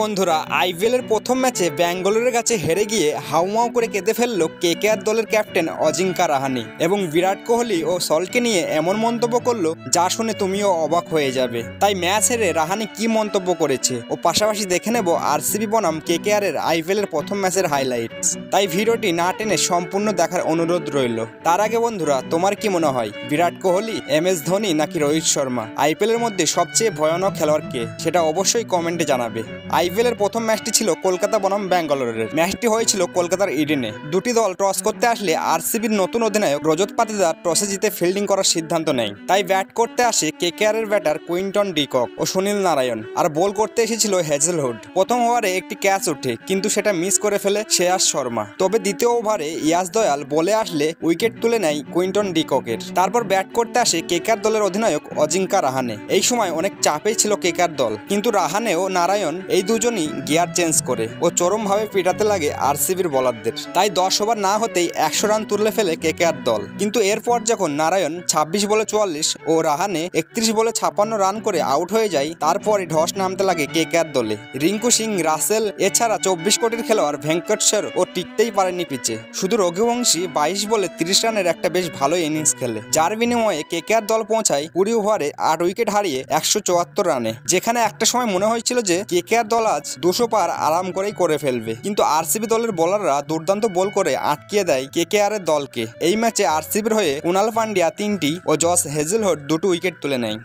বন্ধুরা, আইপিএলের প্রথম ম্যাচে ব্যাঙ্গালোরের কাছে হেরে গিয়ে হাউমাউ করে কেঁদে ফেলল কেকেআর দলের ক্যাপ্টেন অজিঙ্কা রাহানে এবং বিরাট কোহলি ও সল্টকে নিয়ে এমন মন্তব্য করলো যা শুনে তুমিও অবাক হয়ে যাবে। তাই ম্যাচ হেরে রাহানে কি মন্তব্য করেছে ও পাশাপাশি দেখে নেব আরসিবি বনাম কেকেআরের আইপিএলের প্রথম ম্যাচের হাইলাইটস। তাই ভিডিওটি না টেনে সম্পূর্ণ দেখার অনুরোধ রইল। তার আগে বন্ধুরা, তোমার কি মনে হয় বিরাট কোহলি, MS ধোনি নাকি রোহিত শর্মা আইপিএলের মধ্যে সবচেয়ে ভয়ানক খেলোয়াড় কে? সেটা অবশ্যই কমেন্টে জানাবে। আইপিএলের প্রথম ম্যাচটি ছিল কলকাতা বনাম ব্যাঙ্গালোরের। ম্যাচটি হয়েছিল কলকাতার ইডেনে। দুটি দল টস করতে আসলে আরসিবির নতুন অধিনায়ক রজত পাতিদার টসে জিতে ফিল্ডিং করার সিদ্ধান্ত নেয়। তাই ব্যাট করতে আসে কেকেআরের ব্যাটার কুইন্টন ডিকক ও সুনীল নারায়ণ, আর বল করতে এসেছিল হেজেলউড। প্রথম ওভারে একটি ক্যাচ ওঠে, কিন্তু সেটা মিস করে ফেলে শ্রেয়াস শর্মা। তবে দ্বিতীয় ওভারে ইয়াস দয়াল বলে আসলে উইকেট তুলে নেয় কুইন্টন ডিককের। তারপর ব্যাট করতে আসে কেকেআর দলের অধিনায়ক অজিঙ্কা রাহানে। এই সময় অনেক চাপেই ছিল কেকেআর দল, কিন্তু রাহানে ও নারায়ণ এই দুজনই গিয়ার চেঞ্জ করে ও চরমভাবে পিটাতে লাগে আরসিবির বোলারদের। তাই 10 ওভার না হতেই 100 রান তুলে ফেলে কেকেআর দল। কিন্তু এরপর যখন নারায়ণ 26 বলে 44 ও রাহানে 31 বলে 56 রান করে আউট হয়ে যায়, তারপরে ধস নামতে লাগে কেকেআর দলে। রিঙ্কু সিং, রাসেল এছাড়া 24 কোটির খেলোয়াড় ভেঙ্কটেশ্বর ও টিকতেই পারেনি পিচে। শুধু রঘুবংশী 22 বলে 30 রানের একটা বেশ ভালো ইনিংস খেলে, যার বিনিময়ে কেকেআর দল পৌঁছায় 20 ওভারে 8 উইকেট হারিয়ে 174 রানে। যেখানে একটা সময় মনে হয়েছিল যে কেকেআর দল আজ 200 পার আরাম করেই করে ফেলবে, কিন্তু আরসিবি দলের বোলাররা দুর্দান্ত বল করে আটকিয়ে দেয় কেকেআরের দলকে। এই ম্যাচে আরসিবির হয়ে কুনাল পান্ডিয়া 3টি ও জস হেজেলউড 2টি উইকেট তুলে নেয়।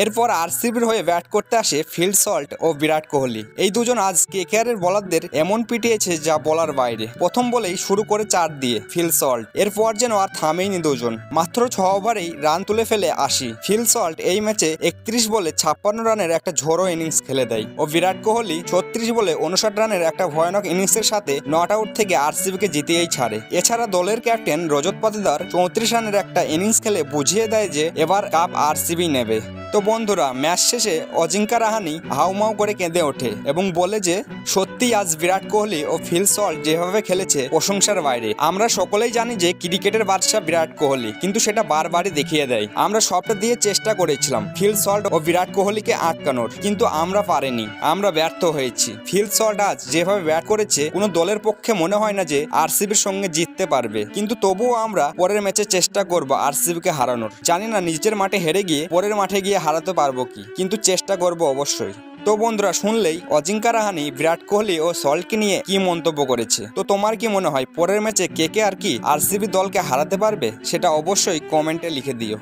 এরপর আরসিবির হয়ে ব্যাট করতে আসে ফিল সল্ট ও বিরাট কোহলি। এই দুজন আজ কেকেআরের বোলারদের এমন পিটিয়েছে যা বলার বাইরে। প্রথম বলেই শুরু করে 4 দিয়ে ফিল সল্ট, এরপর যেন আর থামেইনি দুজন। মাত্র 6 ওভারেই রান তুলে ফেলে 80। ফিল সল্ট এই ম্যাচে 31 বলে 56 রানের একটা ঝোড়ো ইনিংস খেলে দেয় ও বিরাট কোহলি 36 বলে 59 রানের একটা ভয়ানক ইনিংসের সাথে নট আউট থেকে আরসিবিকে জিতিয়েই ছাড়ে। এছাড়া দলের ক্যাপ্টেন রজত পাতিদার 34 রানের একটা ইনিংস খেলে বুঝিয়ে দেয় যে এবার কাপ আরসিবি নেবে। তো বন্ধুরা, ম্যাচ শেষে অজিঙ্কা রাহানে হাউমাউ করে কেঁদে ওঠে এবং বলে যে সত্যি আজ বিরাট কোহলি ও ফিল সল্ট যেভাবে খেলেছে প্রশংসার বাইরে। আমরা সকলেই জানি যে ক্রিকেটের বাদশা বিরাট কোহলি, কিন্তু সেটা বারবারই দেখিয়ে দেয়। আমরা সবটা দিয়ে চেষ্টা করেছিলাম ফিল সল্ট ও বিরাট কোহলিকে আটকানোর, কিন্তু আমরা পারিনি, আমরা ব্যর্থ হয়েছি। ফিল সল্ট আজ যেভাবে ব্যাট করেছে কোনো দলের পক্ষে মনে হয় না যে আরসিবির সঙ্গে জিততে পারবে, কিন্তু তবুও আমরা পরের ম্যাচে চেষ্টা করব আরসিবিকে হারানোর। জানি না নিজের মাঠে হেরে গিয়ে পরের মাঠে গিয়ে হারাতে পারবো কি, কিন্তু চেষ্টা করব অবশ্যই। তো বন্ধুরা, শুনলেই অজিঙ্কা রাহানে বিরাট কোহলি ও সল্টকে নিয়ে কি মন্তব্য করেছে। তো তোমার কি মনে হয় পরের ম্যাচে কেকেআর কি আরসিবি দলকে হারাতে পারবে? সেটা অবশ্যই কমেন্টে লিখে দিও।